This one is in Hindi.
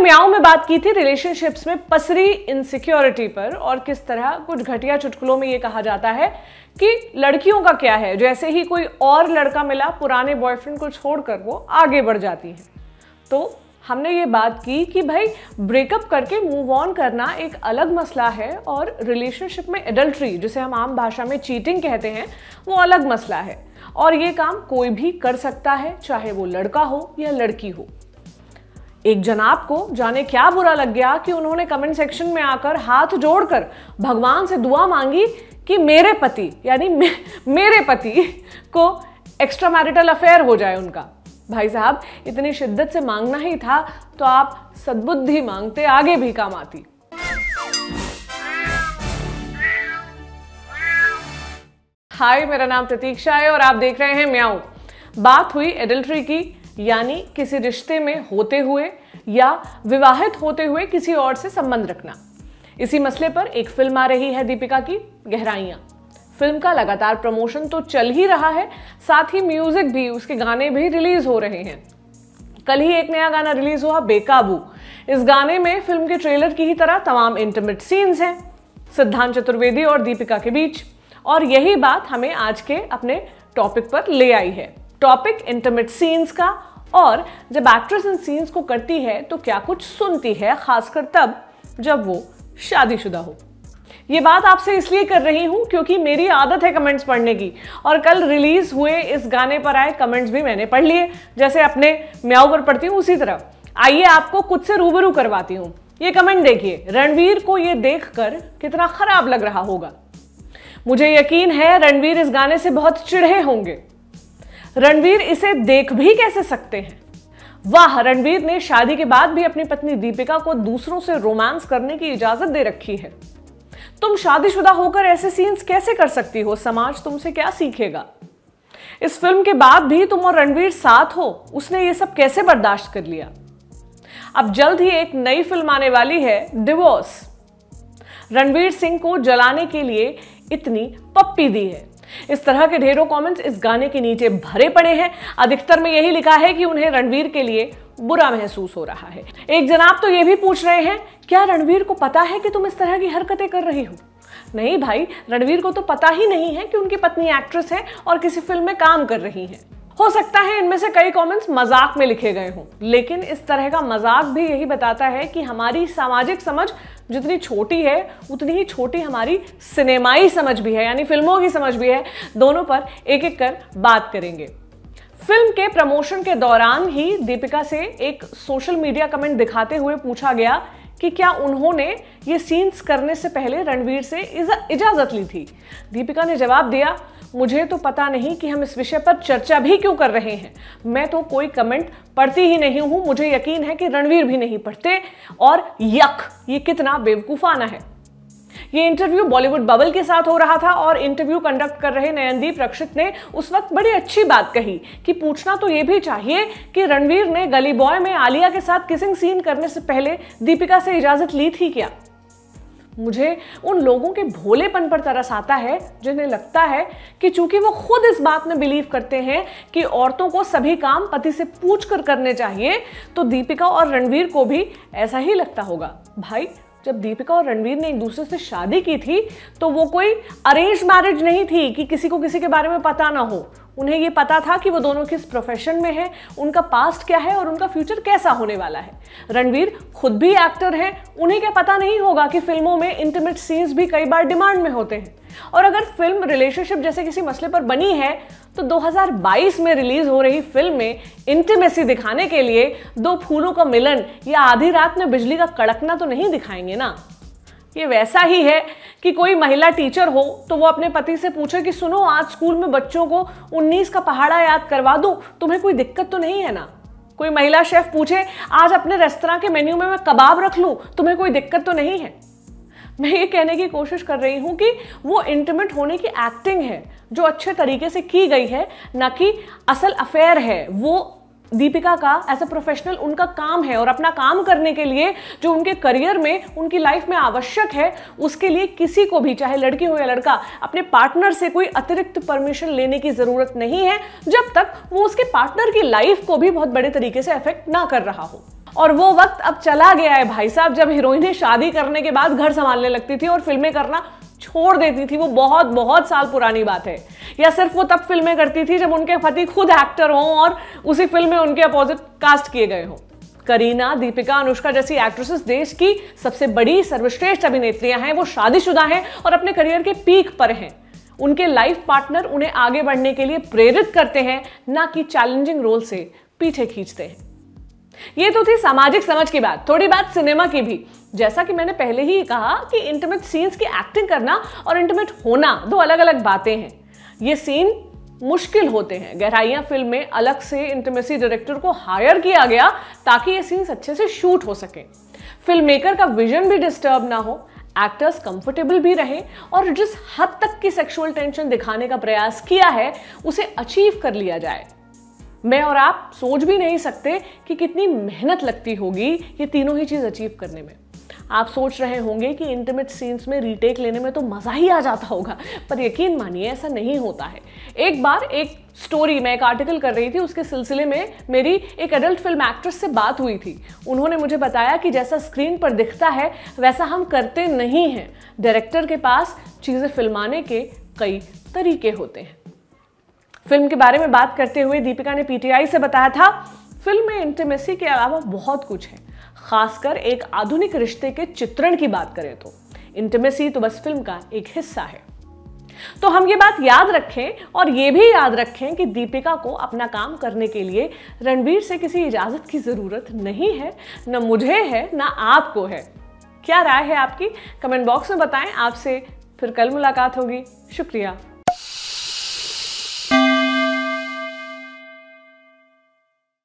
म्याऊं में बात की थी रिलेशनशिप्स में पसरी इनसिक्योरिटी पर और किस तरह कुछ घटिया चुटकुलों में ये कहा जाता है कि लड़कियों का क्या है, जैसे ही कोई और लड़का मिला पुराने बॉयफ्रेंड को छोड़कर वो आगे बढ़ जाती है। तो हमने ये बात की कि भाई ब्रेकअप करके मूव ऑन करना एक अलग मसला है और रिलेशनशिप में एडल्ट्री, जिसे हम आम भाषा में चीटिंग कहते हैं, वो अलग मसला है और ये काम कोई भी कर सकता है, चाहे वो लड़का हो या लड़की हो। एक जनाब को जाने क्या बुरा लग गया कि उन्होंने कमेंट सेक्शन में आकर हाथ जोड़कर भगवान से दुआ मांगी कि मेरे पति यानी मेरे पति को एक्स्ट्रा मैरिटल अफेयर हो जाए उनका। भाई साहब, इतनी शिद्दत से मांगना ही था तो आप सद्बुद्धि मांगते, आगे भी काम आती। हाय, मेरा नाम प्रतीक्षा है और आप देख रहे हैं म्याऊं। बात हुई एडल्ट्री की, यानी किसी रिश्ते में होते हुए या विवाहित होते हुए किसी और से संबंध रखना। इसी मसले पर एक फिल्म आ रही है दीपिका की, गहराइयां। फिल्म का लगातार प्रमोशन तो चल ही रहा है, साथ ही म्यूजिक भी, उसके गाने भी रिलीज हो रहे हैं। कल ही एक नया गाना रिलीज हुआ, बेकाबू। इस गाने में फिल्म के ट्रेलर की ही तरह तमाम इंटीमेट सीन्स हैं सिद्धांत चतुर्वेदी और दीपिका के बीच, और यही बात हमें आज के अपने टॉपिक पर ले आई है। टॉपिक इंटीमेट सीन्स का, और जब एक्ट्रेस इन सीन्स को करती है तो क्या कुछ सुनती है, खासकर तब जब वो शादीशुदा हो। ये बात आपसे इसलिए कर रही हूं क्योंकि मेरी आदत है कमेंट्स पढ़ने की, और कल रिलीज हुए इस गाने पर आए कमेंट्स भी मैंने पढ़ लिए, जैसे अपने म्याऊं पर पढ़ती हूं उसी तरह। आइए आपको कुछ से रूबरू करवाती हूं। ये कमेंट देखिए, रणवीर को ये देखकर कितना खराब लग रहा होगा। मुझे यकीन है रणवीर इस गाने से बहुत चिढ़े होंगे। रणवीर इसे देख भी कैसे सकते हैं। वाह, रणवीर ने शादी के बाद भी अपनी पत्नी दीपिका को दूसरों से रोमांस करने की इजाजत दे रखी है। तुम शादीशुदा होकर ऐसे सीन्स कैसे कर सकती हो? समाज तुमसे क्या सीखेगा? इस फिल्म के बाद भी तुम और रणवीर साथ हो, उसने ये सब कैसे बर्दाश्त कर लिया? अब जल्द ही एक नई फिल्म आने वाली है, डिवोर्स। रणवीर सिंह को जलाने के लिए इतनी पप्पी दी है। इस तरह के ढेरों कमेंट्स इस गाने के नीचे भरे पड़े हैं। अधिकतर में यही लिखा है कि उन्हें रणवीर के लिए बुरा महसूस हो रहा है। एक जनाब तो ये भी पूछ रहे हैं, क्या रणवीर को पता है कि तुम इस तरह की हरकतें कर रही हो? नहीं भाई, रणवीर को तो पता ही नहीं है कि उनकी पत्नी एक्ट्रेस है और किसी फिल्म में काम कर रही है। हो सकता है इनमें से कई कमेंट्स मजाक में लिखे गए हों, लेकिन इस तरह का मजाक भी यही बताता है कि हमारी सामाजिक समझ जितनी छोटी है उतनी ही छोटी हमारी सिनेमाई समझ भी है, यानी फिल्मों की समझ भी है। दोनों पर एक एक कर बात करेंगे। फिल्म के प्रमोशन के दौरान ही दीपिका से एक सोशल मीडिया कमेंट दिखाते हुए पूछा गया कि क्या उन्होंने ये सीन्स करने से पहले रणवीर से इजाजत ली थी। दीपिका ने जवाब दिया, मुझे तो पता नहीं कि हम इस विषय पर चर्चा भी क्यों कर रहे हैं। मैं तो कोई कमेंट पढ़ती ही नहीं हूं। मुझे यकीन है कि रणवीर भी नहीं पढ़ते। और यक, ये कितना बेवकूफाना है। ये इंटरव्यू बॉलीवुड बबल के साथ हो रहा था और इंटरव्यू कंडक्ट कर रहे नयनदीप रक्षित ने उस वक्त बड़ी अच्छी बात कही कि पूछना तो ये भी चाहिए कि रणवीर ने गली बॉय में आलिया के साथ किसिंग सीन करने से पहले दीपिका से इजाजत ली थी क्या। मुझे उन लोगों के भोलेपन पर तरस आता है जिन्हें लगता है कि चूंकि वो खुद इस बात में बिलीव करते हैं कि औरतों को सभी काम पति से पूछकर करने चाहिए, तो दीपिका और रणवीर को भी ऐसा ही लगता होगा। भाई, जब दीपिका और रणवीर ने एक दूसरे से शादी की थी तो वो कोई अरेंज मैरिज नहीं थी कि किसी को किसी के बारे में पता ना हो। उन्हें ये पता था कि वो दोनों किस प्रोफेशन में हैं, उनका पास्ट क्या है और उनका फ्यूचर कैसा होने वाला है। रणवीर खुद भी एक्टर हैं, उन्हें क्या पता नहीं होगा कि फिल्मों में इंटीमेट सीन्स भी कई बार डिमांड में होते हैं। और अगर फिल्म रिलेशनशिप जैसे किसी मसले पर बनी है तो 2022 में रिलीज हो रही फिल्म में इंटीमेसी दिखाने के लिए दो फूलों का मिलन या आधी रात में बिजली का कड़कना तो नहीं दिखाएंगे ना। ये वैसा ही है कि कोई महिला टीचर हो तो वो अपने पति से पूछे कि सुनो, आज स्कूल में बच्चों को 19 का पहाड़ा याद करवा दूं, तुम्हें कोई दिक्कत तो नहीं है ना। कोई महिला शेफ पूछे, आज अपने रेस्तरां के मेन्यू में मैं कबाब रख लूं, तुम्हें कोई दिक्कत तो नहीं है। मैं ये कहने की कोशिश कर रही हूं कि वो इंटीमेट होने की एक्टिंग है जो अच्छे तरीके से की गई है, ना कि असल अफेयर है। वो दीपिका का एज अ प्रोफेशनल उनका काम है और अपना काम करने के लिए जो उनके करियर में, उनकी लाइफ में आवश्यक है, उसके लिए किसी को भी, चाहे लड़की हो या लड़का, अपने पार्टनर से कोई अतिरिक्त परमिशन लेने की जरूरत नहीं है, जब तक वो उसके पार्टनर की लाइफ को भी बहुत बड़े तरीके से अफेक्ट ना कर रहा हो। और वो वक्त अब चला गया है भाई साहब, जब हीरोइनें शादी करने के बाद घर संभालने लगती थी और फिल्में करना छोड़ देती थी। वो बहुत बहुत साल पुरानी बात है। या सिर्फ वो तब फिल्में करती थी जब उनके पति खुद एक्टर हों और उसी फिल्म में उनके अपोजिट कास्ट किए गए हों। करीना, दीपिका, अनुष्का जैसी एक्ट्रेसेस देश की सबसे बड़ी सर्वश्रेष्ठ अभिनेत्रियां हैं। वो शादीशुदा हैं और अपने करियर के पीक पर हैं। उनके लाइफ पार्टनर उन्हें आगे बढ़ने के लिए प्रेरित करते हैं, ना कि चैलेंजिंग रोल से पीछे खींचते हैं। ये तो थी सामाजिक समझ की बात। थोड़ी बात सिनेमा की भी। जैसा कि मैंने पहले ही कहा कि इंटीमेट सीन्स की एक्टिंग करना और इंटीमेट होना दो अलग अलग बातें हैं। ये सीन मुश्किल होते हैं। गहराइयां फिल्म में अलग से इंटीमेसी डायरेक्टर को हायर किया गया ताकि ये सीन्स अच्छे से शूट हो सके। फिल्म मेकर का विजन भी डिस्टर्ब ना हो, एक्टर्स कंफर्टेबल भी रहें और जिस हद तक की सेक्सुअल टेंशन दिखाने का प्रयास किया है उसे अचीव कर लिया जाए। मैं और आप सोच भी नहीं सकते कि कितनी मेहनत लगती होगी ये तीनों ही चीज अचीव करने में। आप सोच रहे होंगे कि इंटीमेट सीन्स में रीटेक लेने में तो मजा ही आ जाता होगा, पर यकीन मानिए ऐसा नहीं होता है। एक बार एक स्टोरी, मैं एक आर्टिकल कर रही थी, उसके सिलसिले में मेरी एक एडल्ट फिल्म एक्ट्रेस से बात हुई थी। उन्होंने मुझे बताया कि जैसा स्क्रीन पर दिखता है वैसा हम करते नहीं हैं। डायरेक्टर के पास चीजें फिल्माने के कई तरीके होते हैं। फिल्म के बारे में बात करते हुए दीपिका ने पीटीआई से बताया था, फिल्म में इंटीमेसी के अलावा बहुत कुछ है। खासकर एक आधुनिक रिश्ते के चित्रण की बात करें तो इंटीमेसी तो बस फिल्म का एक हिस्सा है। तो हम ये बात याद रखें और ये भी याद रखें कि दीपिका को अपना काम करने के लिए रणवीर से किसी इजाजत की जरूरत नहीं है, न मुझे है न आपको है। क्या राय है आपकी? कमेंट बॉक्स में बताएं। आपसे फिर कल मुलाकात होगी। शुक्रिया।